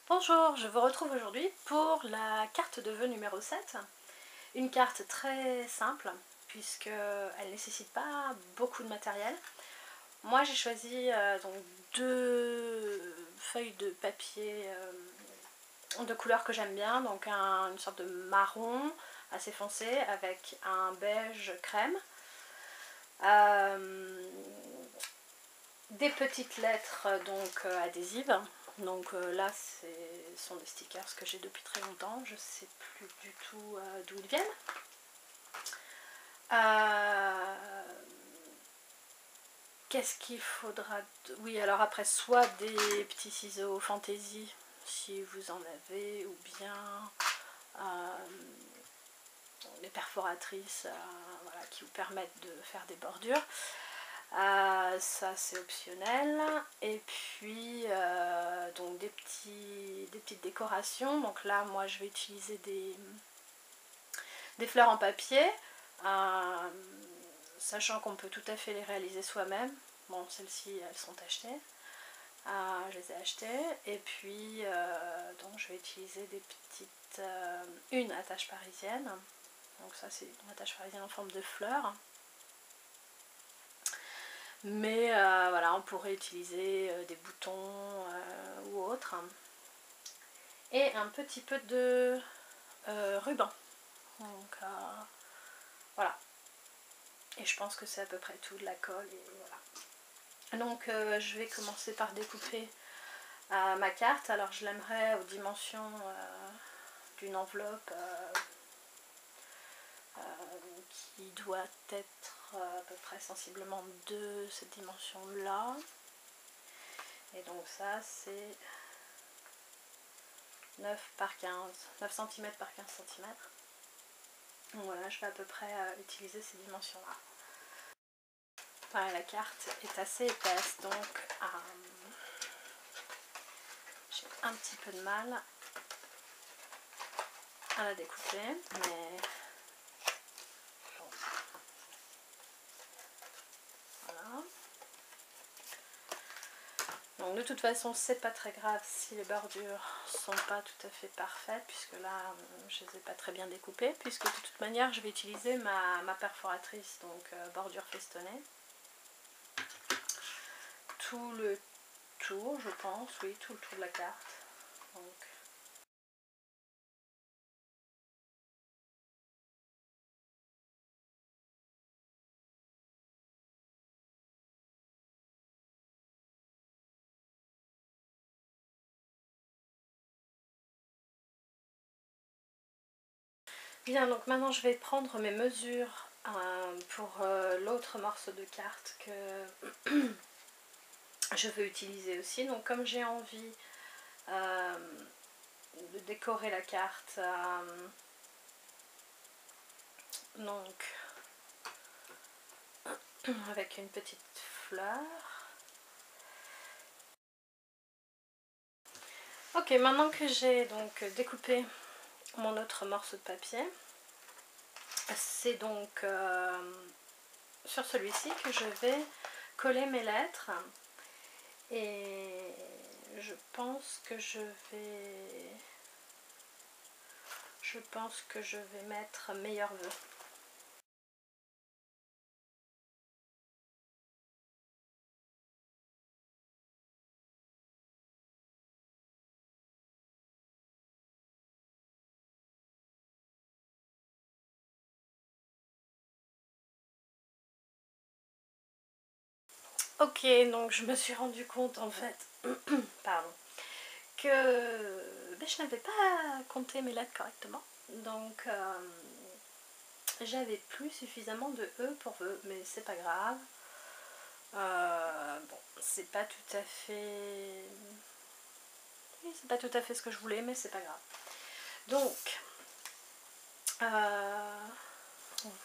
Bonjour, je vous retrouve aujourd'hui pour la carte de vœux numéro 7. Une carte très simple puisqu'elle ne nécessite pas beaucoup de matériel. Moi j'ai choisi donc deux feuilles de papier de couleur que j'aime bien, donc une sorte de marron assez foncé avec un beige crème. Des petites lettres donc adhésives. Donc là ce sont des stickers que j'ai depuis très longtemps, je ne sais plus du tout d'où ils viennent. Qu'est-ce qu'il faudra Oui, alors après, soit des petits ciseaux fantaisie si vous en avez, ou bien des perforatrices voilà, qui vous permettent de faire des bordures. Ça c'est optionnel. Et puis donc des petites décorations. Donc là moi je vais utiliser des fleurs en papier, sachant qu'on peut tout à fait les réaliser soi-même. Bon, celles-ci elles sont achetées, je les ai achetées. Et puis donc je vais utiliser des petites une attache parisienne. Donc ça c'est une attache parisienne en forme de fleurs. Mais voilà, on pourrait utiliser des boutons ou autre. Et un petit peu de ruban. Donc voilà. Et je pense que c'est à peu près tout, de la colle et voilà. Donc je vais commencer par découper ma carte. Alors je l'aimerais aux dimensions d'une enveloppe qui doit être à peu près sensiblement de cette dimension là. Et donc ça c'est 9 par 15, 9 cm par 15 cm. Donc voilà, je vais à peu près utiliser ces dimensions là. Voilà, la carte est assez épaisse, donc j'ai un petit peu de mal à la découper, mais bon, voilà. Donc de toute façon c'est pas très grave si les bordures sont pas tout à fait parfaites, puisque là je les ai pas très bien découpées, puisque de toute manière je vais utiliser ma perforatrice, donc bordure festonnée, tout le tour, je pense, oui, tout le tour de la carte. Donc bien, donc maintenant je vais prendre mes mesures pour l'autre morceau de carte que je veux utiliser aussi. Donc comme j'ai envie de décorer la carte donc avec une petite fleur. Ok, maintenant que j'ai donc découpé mon autre morceau de papier, c'est donc sur celui-ci que je vais coller mes lettres. Et je pense que je vais mettre meilleurs vœux. Ok, donc je me suis rendu compte en fait pardon, que je n'avais pas compté mes lettres correctement. Donc j'avais plus suffisamment de E pour vœux, mais c'est pas grave. Bon, c'est pas tout à fait... Oui, c'est pas tout à fait ce que je voulais, mais c'est pas grave. Donc,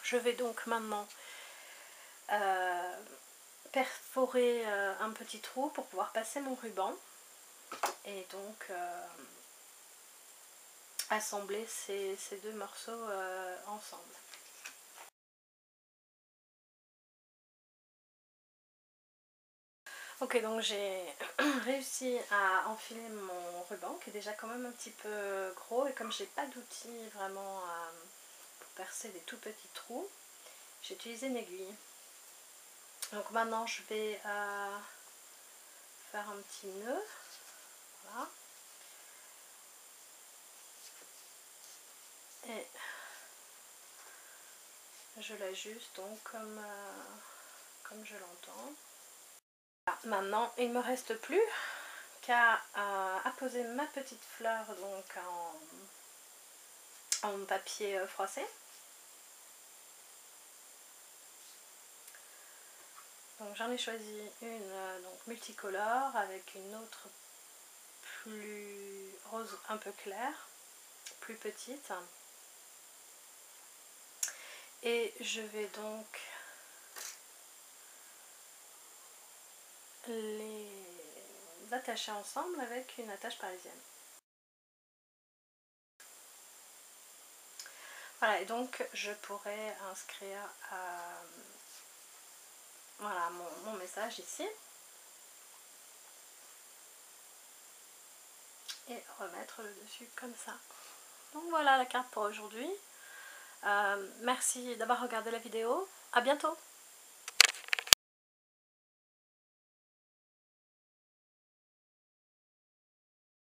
je vais donc maintenant perforer un petit trou pour pouvoir passer mon ruban et donc assembler ces deux morceaux ensemble. Ok, donc j'ai réussi à enfiler mon ruban qui est déjà quand même un petit peu gros, et comme j'ai pas d'outil vraiment pour percer des tout petits trous, j'ai utilisé une aiguille. Donc maintenant je vais faire un petit nœud, voilà, et je l'ajuste donc comme je l'entends. Maintenant il ne me reste plus qu'à apposer ma petite fleur donc en papier froissé. Donc j'en ai choisi une donc multicolore avec une autre plus rose un peu claire, plus petite. Et je vais donc les attacher ensemble avec une attache parisienne. Voilà, et donc je pourrais inscrire voilà, mon message ici. Et remettre le dessus comme ça. Donc voilà la carte pour aujourd'hui. Merci d'avoir regardé la vidéo. À bientôt!